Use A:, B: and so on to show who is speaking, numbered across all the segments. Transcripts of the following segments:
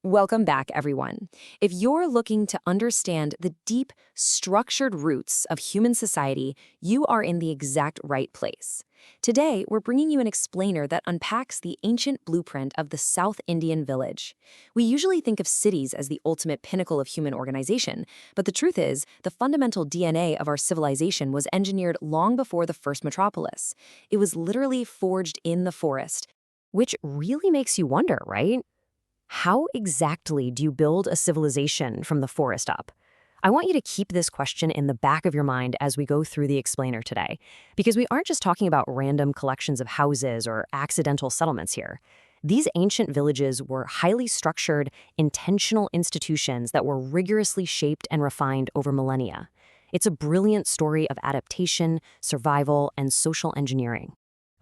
A: Welcome back, everyone. If you're looking to understand the deep, structured roots of human society, you are in the exact right place. Today, we're bringing you an explainer that unpacks the ancient blueprint of the South Indian village. We usually think of cities as the ultimate pinnacle of human organization, but the truth is, the fundamental DNA of our civilization was engineered long before the first metropolis. It was literally forged in the forest, which really makes you wonder, right? How exactly do you build a civilization from the forest up? I want you to keep this question in the back of your mind as we go through the explainer today, because we aren't just talking about random collections of houses or accidental settlements here. These ancient villages were highly structured, intentional institutions that were rigorously shaped and refined over millennia. It's a brilliant story of adaptation, survival, and social engineering.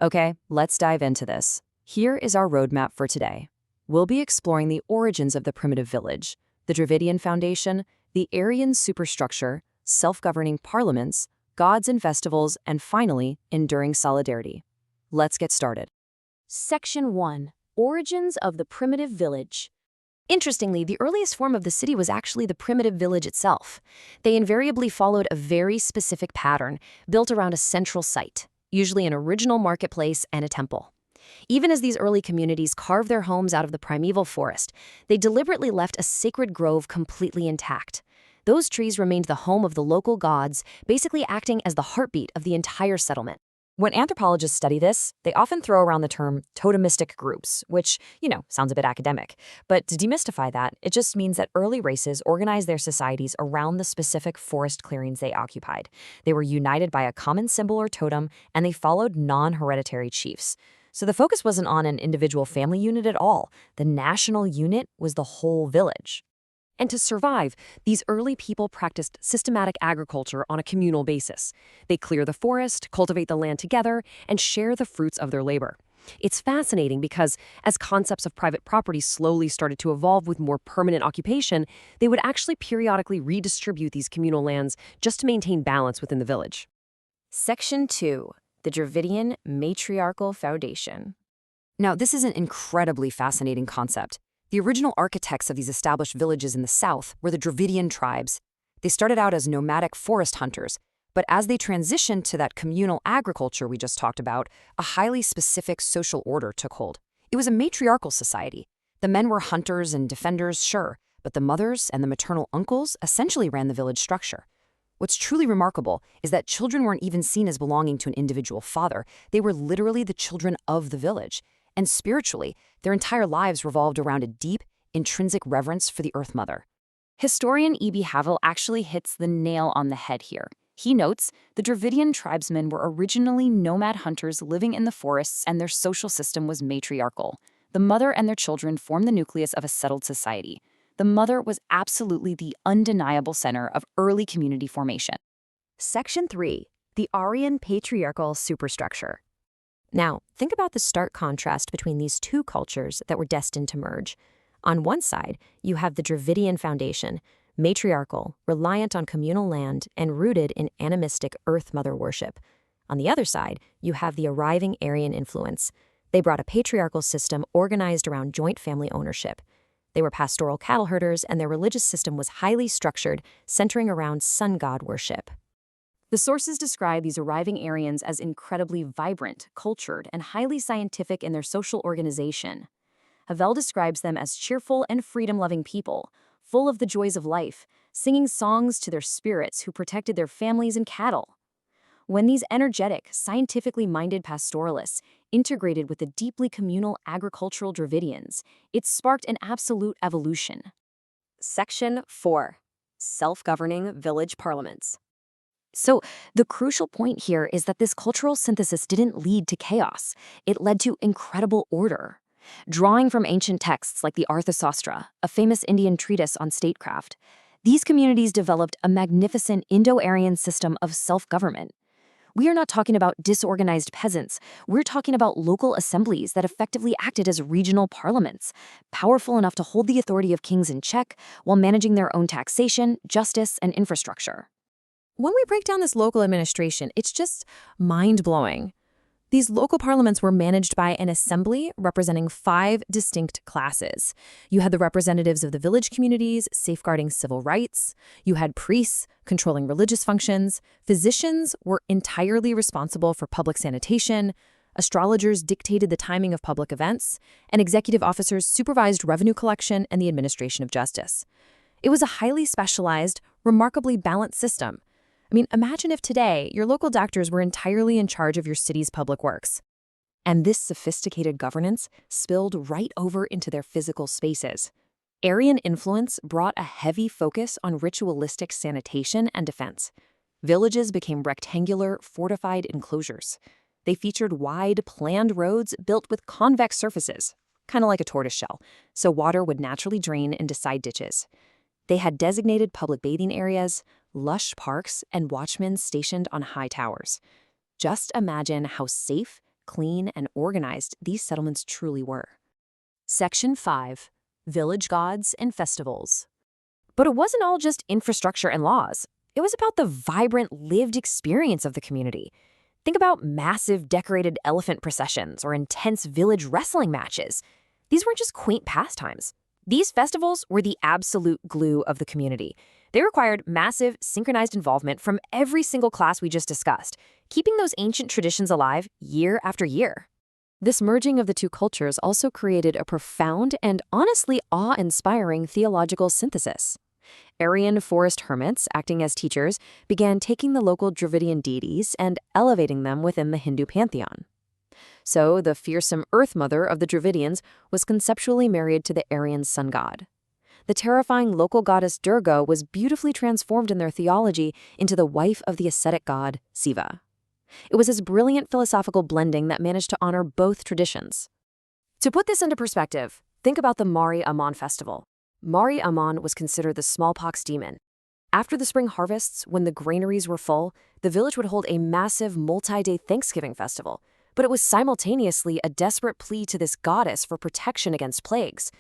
A: Okay, let's dive into this. Here is our roadmap for today. We'll be exploring the origins of the primitive village, the Dravidian foundation, the Aryan superstructure, self-governing parliaments, gods and festivals, and finally, enduring solidarity. Let's get started. Section 1. Origins of the primitive village. Interestingly, the earliest form of the city was actually the primitive village itself. They invariably followed a very specific pattern, built around a central site, usually an original marketplace and a temple. Even as these early communities carved their homes out of the primeval forest, they deliberately left a sacred grove completely intact. Those trees remained the home of the local gods, basically acting as the heartbeat of the entire settlement. When anthropologists study this, they often throw around the term totemistic groups, which, sounds a bit academic. But to demystify that, it just means that early races organized their societies around the specific forest clearings they occupied. They were united by a common symbol or totem, and they followed non-hereditary chiefs. So the focus wasn't on an individual family unit at all. The national unit was the whole village. And to survive, these early people practiced systematic agriculture on a communal basis. They clear the forest, cultivate the land together, and share the fruits of their labor. It's fascinating because as concepts of private property slowly started to evolve with more permanent occupation, they would actually periodically redistribute these communal lands just to maintain balance within the village. Section 2. The Dravidian Matriarchal Foundation. Now, this is an incredibly fascinating concept. The original architects of these established villages in the south were the Dravidian tribes. They started out as nomadic forest hunters, but as they transitioned to that communal agriculture we just talked about, a highly specific social order took hold. It was a matriarchal society. The men were hunters and defenders, sure, but the mothers and the maternal uncles essentially ran the village structure. What's truly remarkable is that children weren't even seen as belonging to an individual father. They were literally the children of the village. And spiritually, their entire lives revolved around a deep, intrinsic reverence for the Earth Mother. Historian E.B. Havel actually hits the nail on the head here. He notes, the Dravidian tribesmen were originally nomad hunters living in the forests, and their social system was matriarchal. The mother and their children formed the nucleus of a settled society. The mother was absolutely the undeniable center of early community formation. Section 3. The Aryan patriarchal superstructure. Now, think about the stark contrast between these two cultures that were destined to merge. On one side, you have the Dravidian foundation, matriarchal, reliant on communal land, and rooted in animistic Earth Mother worship. On the other side, you have the arriving Aryan influence. They brought a patriarchal system organized around joint family ownership. They were pastoral cattle herders, and their religious system was highly structured, centering around sun god worship. The sources describe these arriving Aryans as incredibly vibrant, cultured, and highly scientific in their social organization. Havel describes them as cheerful and freedom-loving people, full of the joys of life, singing songs to their spirits who protected their families and cattle. When these energetic, scientifically minded pastoralists integrated with the deeply communal agricultural Dravidians, it sparked an absolute evolution. Section 4. Self-governing village parliaments. So, the crucial point here is that this cultural synthesis didn't lead to chaos. It led to incredible order. Drawing from ancient texts like the Arthasastra, a famous Indian treatise on statecraft, these communities developed a magnificent Indo-Aryan system of self-government. We are not talking about disorganized peasants. We're talking about local assemblies that effectively acted as regional parliaments, powerful enough to hold the authority of kings in check while managing their own taxation, justice, and infrastructure. When we break down this local administration, it's just mind-blowing. These local parliaments were managed by an assembly representing 5 distinct classes. You had the representatives of the village communities safeguarding civil rights. You had priests controlling religious functions. Physicians were entirely responsible for public sanitation. Astrologers dictated the timing of public events. And executive officers supervised revenue collection and the administration of justice. It was a highly specialized, remarkably balanced system. I mean, imagine if today your local doctors were entirely in charge of your city's public works. And this sophisticated governance spilled right over into their physical spaces. Aryan influence brought a heavy focus on ritualistic sanitation and defense. Villages became rectangular, fortified enclosures. They featured wide, planned roads built with convex surfaces, kind of like a tortoiseshell, so water would naturally drain into side ditches. They had designated public bathing areas, lush parks, and watchmen stationed on high towers. Just imagine how safe, clean, and organized these settlements truly were. Section 5. Village Gods and Festivals. But it wasn't all just infrastructure and laws. It was about the vibrant, lived experience of the community. Think about massive decorated elephant processions or intense village wrestling matches. These weren't just quaint pastimes. These festivals were the absolute glue of the community. They required massive, synchronized involvement from every single class we just discussed, keeping those ancient traditions alive year after year. This merging of the two cultures also created a profound and honestly awe-inspiring theological synthesis. Aryan forest hermits, acting as teachers, began taking the local Dravidian deities and elevating them within the Hindu pantheon. So, the fearsome Earth Mother of the Dravidians was conceptually married to the Aryan sun god. The terrifying local goddess Durga was beautifully transformed in their theology into the wife of the ascetic god Siva. It was this brilliant philosophical blending that managed to honor both traditions. To put this into perspective, think about the Mari Amman festival. Mari Amman was considered the smallpox demon. After the spring harvests, when the granaries were full, the village would hold a massive multi-day Thanksgiving festival. But it was simultaneously a desperate plea to this goddess for protection against plagues.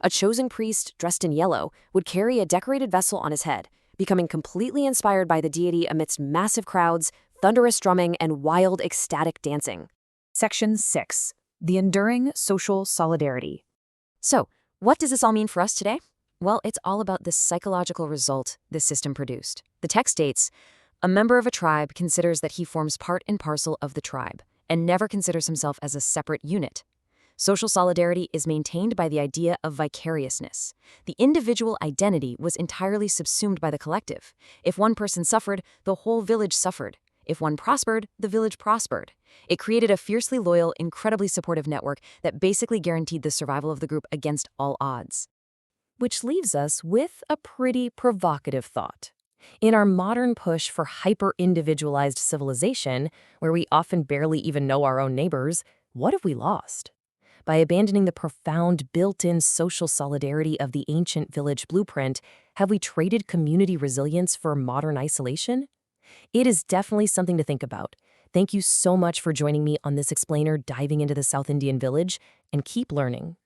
A: A chosen priest, dressed in yellow, would carry a decorated vessel on his head, becoming completely inspired by the deity amidst massive crowds, thunderous drumming, and wild, ecstatic dancing. Section 6. The Enduring Social Solidarity. So, what does this all mean for us today? Well, it's all about the psychological result this system produced. The text states, "A member of a tribe considers that he forms part and parcel of the tribe, and never considers himself as a separate unit. Social solidarity is maintained by the idea of vicariousness. The individual identity was entirely subsumed by the collective. If one person suffered, the whole village suffered. If one prospered, the village prospered. It created a fiercely loyal, incredibly supportive network that basically guaranteed the survival of the group against all odds." Which leaves us with a pretty provocative thought. In our modern push for hyper-individualized civilization, where we often barely even know our own neighbors, what have we lost? By abandoning the profound built-in social solidarity of the ancient village blueprint, have we traded community resilience for modern isolation? It is definitely something to think about. Thank you so much for joining me on this explainer diving into the South Indian village, and keep learning.